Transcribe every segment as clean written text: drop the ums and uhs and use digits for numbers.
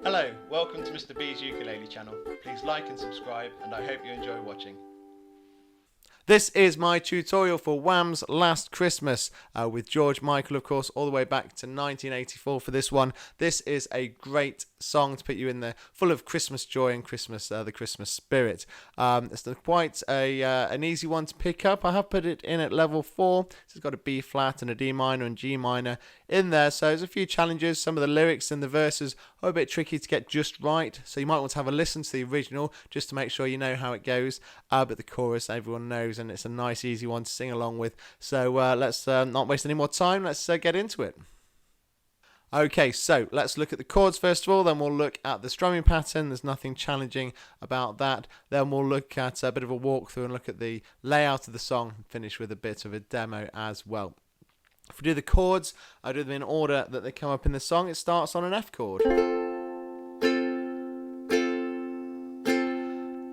Hello, welcome to Mr. B's Ukulele channel. Please like and subscribe, and I hope you enjoy watching. This is my tutorial for Wham's Last Christmas with George Michael, of course, all the way back to 1984 for this one. This is a great song to put you in there, full of Christmas joy and Christmas, the Christmas spirit. It's quite an easy one to pick up. I have put it in at level 4. It's got a B flat and a D minor and G minor in there, so there's a few challenges. Some of the lyrics and the verses are a bit tricky to get just right, so you might want to have a listen to the original just to make sure you know how it goes, but the chorus everyone knows, and it's a nice easy one to sing along with. So let's not waste any more time. Let's get into it. Okay, so let's look at the chords first of all, then we'll look at the strumming pattern. There's nothing challenging about that. Then we'll look at a bit of a walkthrough and look at the layout of the song and finish with a bit of a demo as well. If we do the chords, I do them in order that they come up in the song. It starts on an F chord.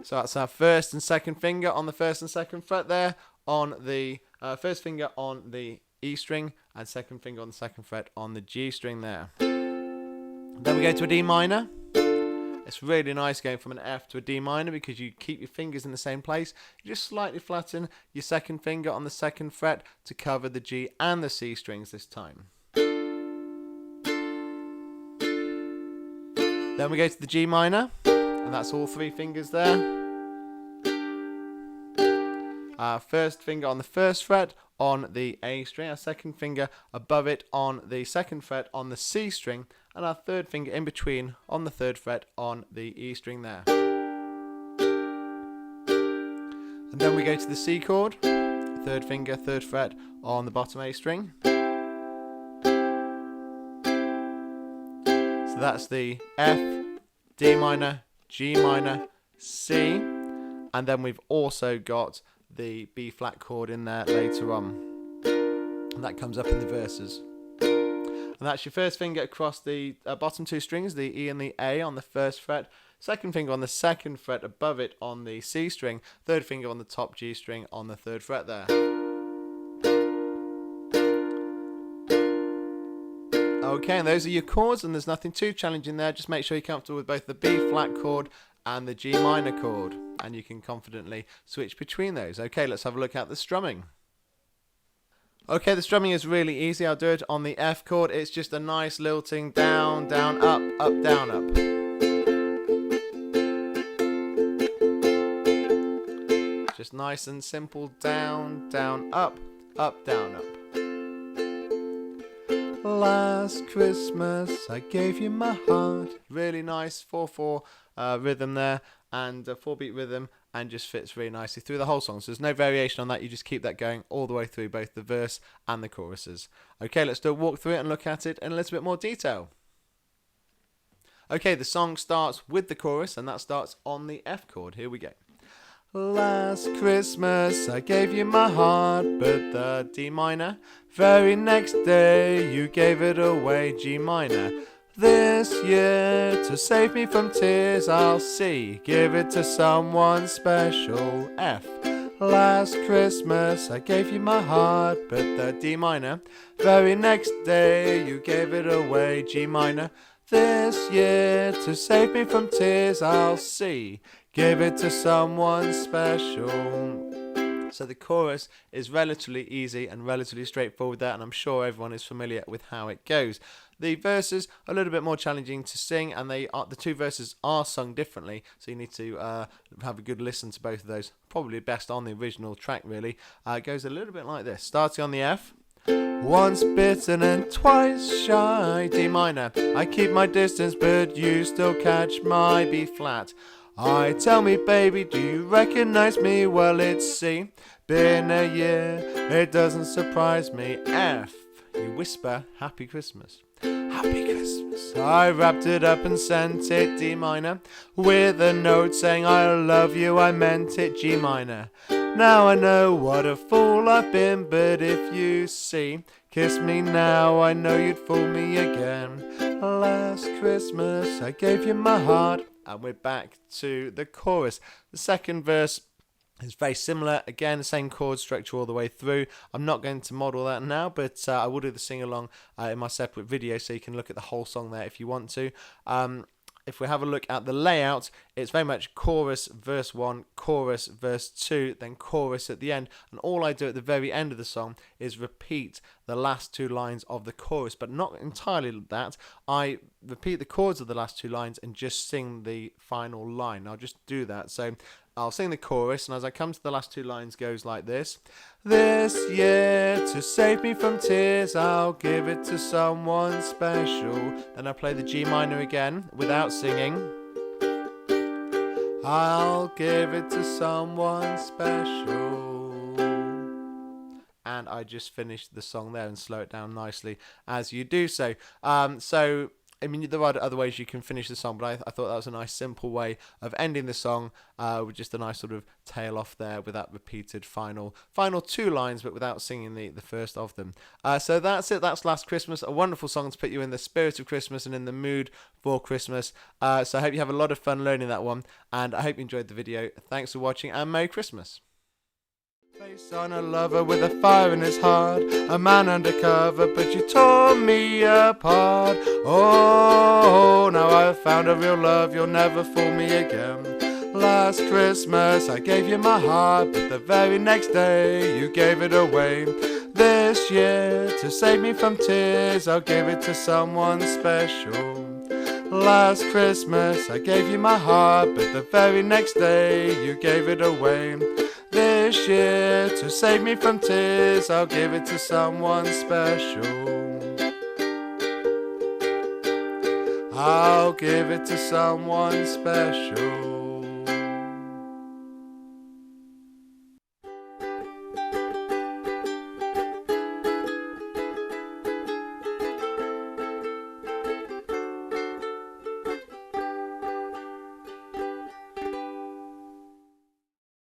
So that's our first and second finger on the first and second fret there, on the first finger on the E string, and second finger on the second fret on the G string there. Then we go to a D minor. It's really nice going from an F to a D minor because you keep your fingers in the same place. You just slightly flatten your second finger on the second fret to cover the G and the C strings this time. Then we go to the G minor, and that's all 3 fingers there. First finger on the first fret on the A string, our second finger above it on the second fret on the C string, and our third finger in between on the third fret on the E string there. And then we go to the C chord, third finger, third fret on the bottom A string. So that's the F, D minor, G minor, C, and then we've also got the B flat chord in there later on, and that comes up in the verses. And that's your first finger across the bottom 2 strings, the E and the A on the first fret, second finger on the second fret above it on the C string, third finger on the top G string on the third fret there. Okay, and those are your chords, and there's nothing too challenging there. Just make sure you're comfortable with both the B flat chord and the G minor chord, and you can confidently switch between those. Okay, let's have a look at the strumming. Okay, the strumming is really easy. I'll do it on the F chord. It's just a nice lilting down, down, up, down, up. Just nice and simple, down, down, up, down, up. Last Christmas I gave you my heart. Really nice 4/4 rhythm there, and a 4-beat rhythm, and just fits really nicely through the whole song. So there's no variation on that. You just keep that going all the way through both the verse and the choruses. Okay, let's do a walk through it and look at it in a little bit more detail. Okay, the song starts with the chorus, and that starts on the F chord. Here we go. Last Christmas I gave you my heart, but the D minor. Very next day you gave it away, G minor. This year, to save me from tears, I'll C. Give it to someone special, F. Last Christmas I gave you my heart, but the D minor. Very next day you gave it away, G minor. This year, to save me from tears, I'll C. Give it to someone special. So the chorus is relatively easy and relatively straightforward there, and I'm sure everyone is familiar with how it goes. The verses are a little bit more challenging to sing, and the 2 verses are sung differently, so you need to have a good listen to both of those. Probably best on the original track, really. It goes a little bit like this, starting on the F. Once bitten and twice shy, D minor. I keep my distance, but you still catch my B flat. I tell me, baby, do you recognize me? Well, it's C. Been a year, it doesn't surprise me. F. You whisper, Happy Christmas. Happy Christmas. I wrapped it up and sent it, D minor, with a note saying I love you, I meant it, G minor. Now I know what a fool I've been, but if you see, kiss me now, I know you'd fool me again. Last Christmas I gave you my heart. And we're back to the chorus. The second verse is very similar. Again, the same chord structure all the way through. I'm not going to model that now, but I will do the sing-along in my separate video, so you can look at the whole song there if you want to. if we have a look at the layout, it's very much chorus, verse 1, chorus, verse 2, then chorus at the end. And all I do at the very end of the song is repeat the last 2 lines of the chorus, but not entirely that. I repeat the chords of the last 2 lines and just sing the final line. I'll just do that. So I'll sing the chorus, and as I come to the last 2 lines, goes like this. This year, to save me from tears, I'll give it to someone special. Then I play the G minor again without singing. I'll give it to someone special. And I just finish the song there and slow it down nicely as you do so. I mean, there are other ways you can finish the song, but I thought that was a nice simple way of ending the song with just a nice sort of tail off there with that repeated final 2 lines, but without singing the first of them. So that's it. That's Last Christmas, a wonderful song to put you in the spirit of Christmas and in the mood for Christmas. So I hope you have a lot of fun learning that one, and I hope you enjoyed the video. Thanks for watching, and Merry Christmas. Face on a lover with a fire in his heart, a man undercover, but you tore me apart. Oh, now I've found a real love, you'll never fool me again. Last Christmas I gave you my heart, but the very next day you gave it away. This year, to save me from tears, I'll give it to someone special. Last Christmas I gave you my heart, but the very next day you gave it away. This year, to save me from tears, I'll give it to someone special. I'll give it to someone special.